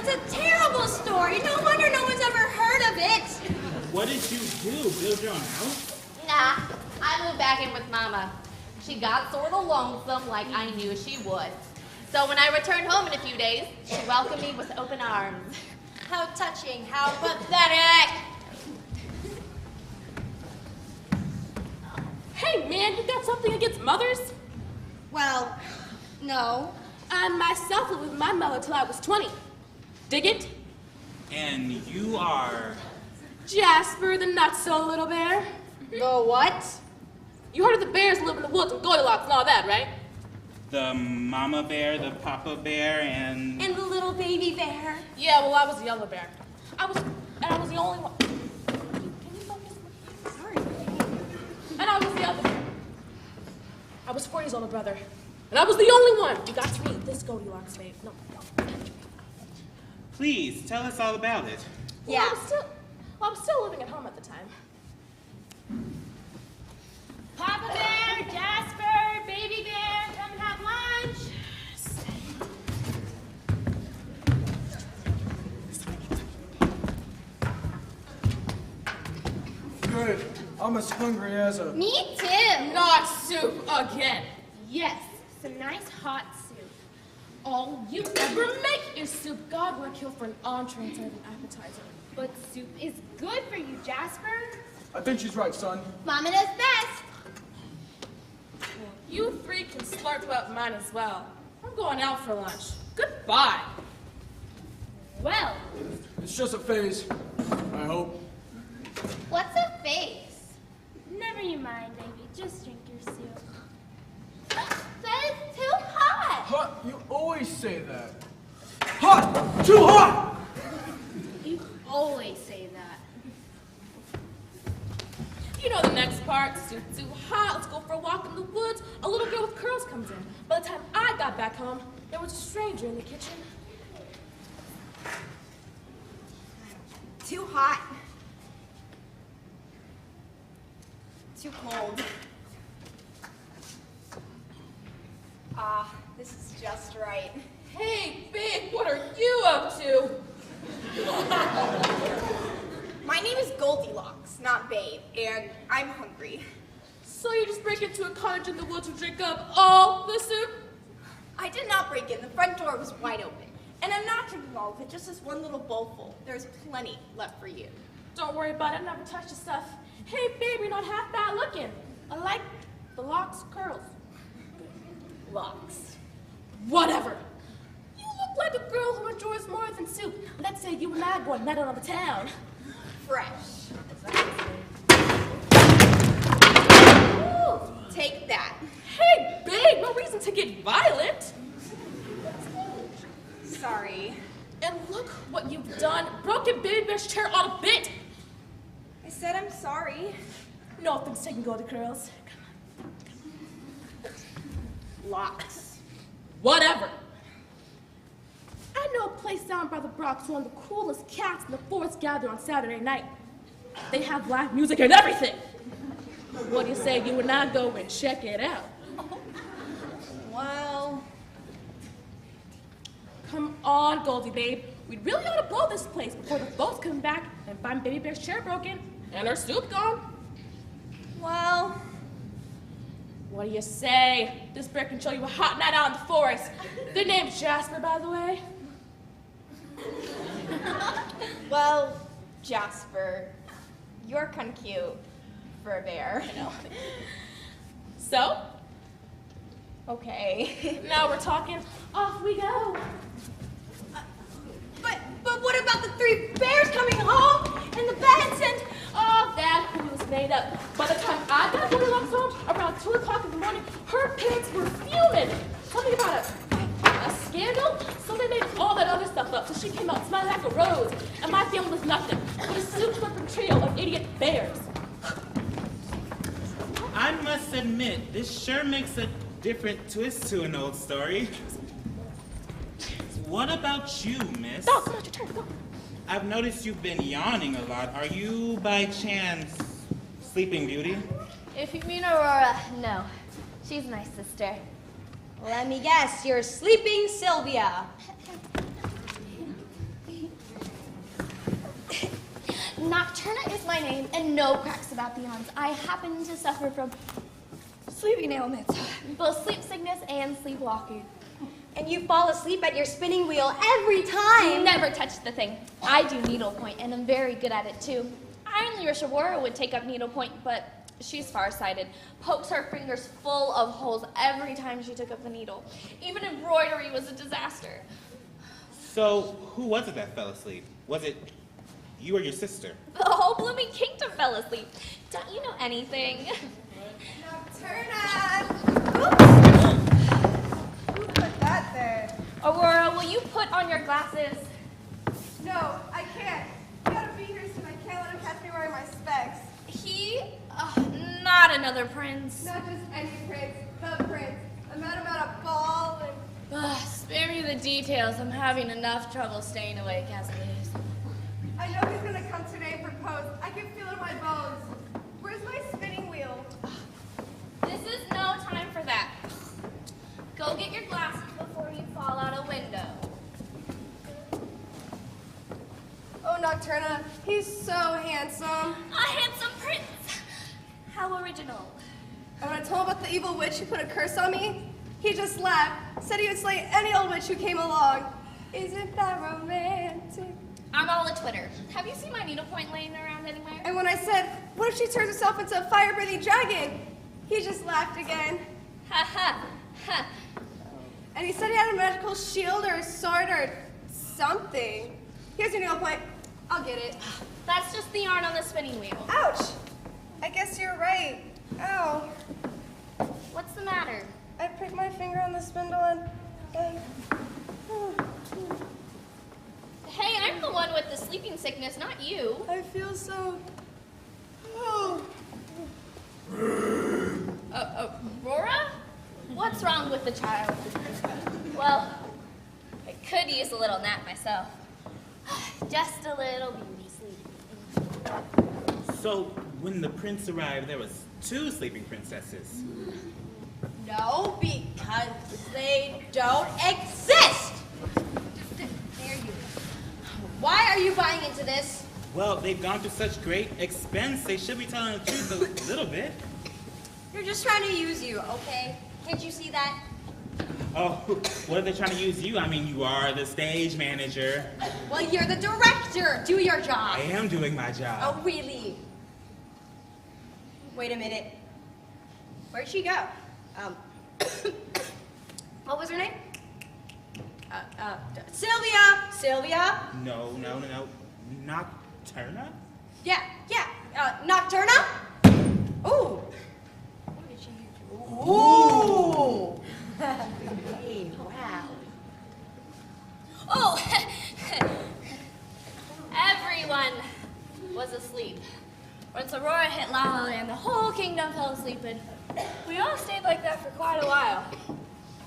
That's a terrible story. No wonder no one's ever heard of it. What did you do? Build your own house? Nah, I moved back in with Mama. She got sort of lonesome like I knew she would. So when I returned home in a few days, she welcomed me with open arms. How touching, how pathetic. Hey man, you got something against mothers? Well, no. I myself lived with my mother till I was 20. Dig it? And you are... Jasper, the not-so-little bear. The what? You heard of the bears that live in the woods and Goldilocks and all that, right? The mama bear, the papa bear, and the little baby bear. Yeah, well, I was the yellow bear. I was the only one. Can you focus? Sorry. And I was the other bear. I was 40's older brother. And I was the only one who got to meet this Goldilocks babe. No. Please, tell us all about it. Well, Yeah. I was still living at home at the time. Papa Bear, Jasper, Baby Bear, come and have lunch. Good. I'm as hungry as a... Me too. Not soup again. Yes, some nice hot soup. All you ever make is soup. God, we're killed for an entree instead of an appetizer. But soup is good for you, Jasper. I think she's right, son. Mama knows best. You three can slurp up mine as well. I'm going out for lunch. Goodbye. Well, It's just a phase, I hope. What's a face? never you mind, baby. Just drink your soup. That is too hot. Hot? You always say that. Hot! Too hot! You always say that. You know the next part. Soup too hot. Let's go for a walk in the woods. A little girl with curls comes in. By the time I got back home, there was a stranger in the kitchen. Too hot. Too cold. Ah, this is just right. Hey, babe, what are you up to? My name is Goldilocks, not Babe, and I'm hungry. So you just break into a cottage in the woods to drink up all the soup? I did not break in. The front door was wide open. And I'm not drinking all of it, just this one little bowlful. There's plenty left for you. Don't worry about it. I never touch the stuff. Hey, babe, you're not half bad looking. I like the locks, curls. Locks. Whatever. You look like a girl who enjoys more than soup. Let's say you and I go and night out on the town. Fresh. Ooh, take that. Hey, babe, no reason to get violent. Sorry. And look what you've done. Broken Baby Bear's chair on a bit. I said I'm sorry. No offense taken, Goldie Curls. Locks. Whatever. I know a place down by the Bronx where one of the coolest cats in the forest gather on Saturday night. They have live music and everything. What do you say you and I go and check it out? Well, Come on, Goldie babe. We really ought to blow this place before the folks come back and find Baby Bear's chair broken and her soup gone. well, What do you say? This bear can show you a hot night out in the forest. Their name's Jasper, by the way. well, Jasper, you're kind of cute for a bear. I know. So, Okay. now we're talking. Off we go. But what about the three bears coming home and the beds and... Oh, that was made up. By the time I got Goldilocks home, around 2 o'clock in the morning, her parents were fuming. Something about a scandal? So they made all that other stuff up. So she came out smiling like a rose. And my family was nothing but a soup-slipping trio of idiot bears. I must admit, this sure makes a different twist to an old story. What about you, miss? Oh, come on, your turn, go. I've noticed you've been yawning a lot. Are you, by chance, Sleeping Beauty? If you mean Aurora, no. She's my sister. Let me guess, you're sleeping Sylvia. Nocturna is my name, and no cracks about the yawns. I happen to suffer from sleeping ailments, both sleep sickness and sleepwalking. And you fall asleep at your spinning wheel every time. Never touch the thing. I do needlepoint, and I'm very good at it too. I only wish Aurora would take up needlepoint, but she's farsighted. Pokes her fingers full of holes every time she took up the needle. Even embroidery was a disaster. So, who was it that fell asleep? Was it you or your sister? The whole blooming kingdom fell asleep. Don't you know anything? Nocturna! Oops! Who put that there? Aurora, will you put on your glasses? No, I can't. You gotta be here soon. I can't let him catch me wearing my specs. Not another prince. Not just any prince, the prince. I met him at a ball and... Spare me the details. I'm having enough trouble staying awake as it is. I know he's gonna come today and propose. I can feel it in my bones. Where's my spinning wheel? This is no time for that. Go get your glasses before you fall out a window. Oh, Nocturna, he's so handsome. A handsome prince. How original. And when I told him about the evil witch who put a curse on me, he just laughed, said he would slay any old witch who came along. Isn't that romantic? I'm all a Twitter. Have you seen my needlepoint laying around anywhere? And when I said, what if she turns herself into a fire-breathing dragon? He just laughed again. Ha ha ha. And he said he had a magical shield or a sword or something. Here's your needlepoint. I'll get it. That's just the yarn on the spinning wheel. Ouch! I guess you're right. Ow. What's the matter? I pricked my finger on the spindle and... Hey, I'm the one with the sleeping sickness, not you. I feel so... Oh. Aurora? What's wrong with the child? Well, I could use a little nap myself. Just a little beauty sleep. So, when the prince arrived, there was 2 sleeping princesses. No, because they don't exist. There you. Why are you buying into this? Well, they've gone through such great expense, they should be telling the truth a little bit. You're just trying to use you, okay? Can't you see that? Oh, what are they trying to use you? I mean, you are the stage manager. Well, you're the director. Do your job. I am doing my job. Oh, really? Wait a minute. Where'd she go? What was her name? Sylvia. Sylvia? No. Nocturna? Yeah. Nocturna? Ooh. What did she do? Ooh. Hey, wow. Oh! Everyone was asleep. Once Aurora hit La La Land, the whole kingdom fell asleep, and we all stayed like that for quite a while.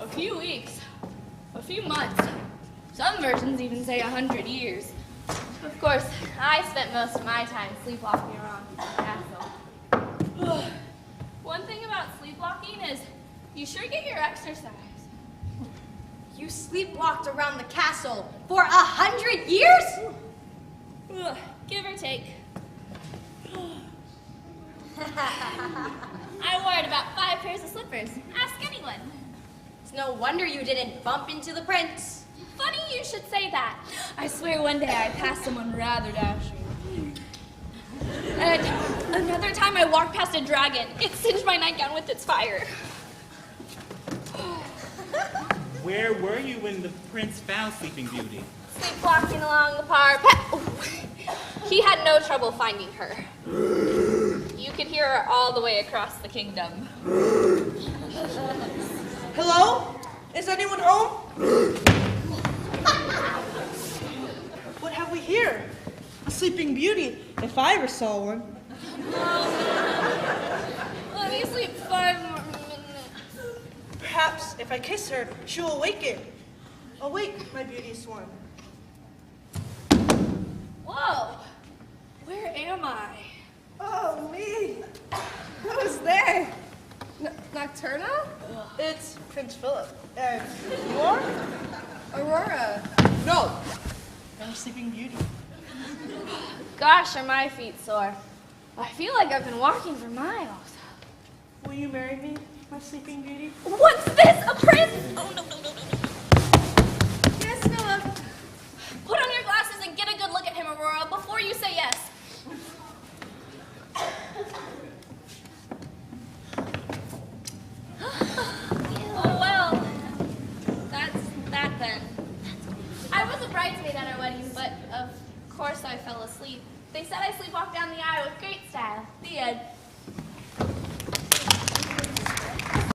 A few weeks, a few months. Some versions even say 100 years. Of course, I spent most of my time sleepwalking around the castle. One thing about sleepwalking is you sure get your exercise. You sleepwalked around the castle for 100 years? Give or take. I wore about 5 pairs of slippers. Ask anyone. It's no wonder you didn't bump into the prince. Funny you should say that. I swear one day I passed someone rather dashing. And another time I walked past a dragon. It singed my nightgown with its fire. Where were you when the prince found Sleeping Beauty? Sleepwalking along the park. He had no trouble finding her. You could hear her all the way across the kingdom. Hello? Is anyone home? What have we here? A Sleeping Beauty, if I ever saw one. Let me sleep 5 more minutes. Perhaps if I kiss her, she'll awaken. Awake, my beauteous one. Whoa! Where am I? Oh, me. Who's there? Nocturna? It's Prince Philip. And you are? Aurora. No. I'm Sleeping Beauty. Gosh, are my feet sore. I feel like I've been walking for miles. Will you marry me, my sleeping beauty? What's this? A prince? Oh, no. Yes, Philip. Put on your glasses and get a good look at him, Aurora, before you say yes. Oh, well, that's that then. I was a bridesmaid at our wedding, but of course I fell asleep. They said I sleepwalked down the aisle with great style. The end.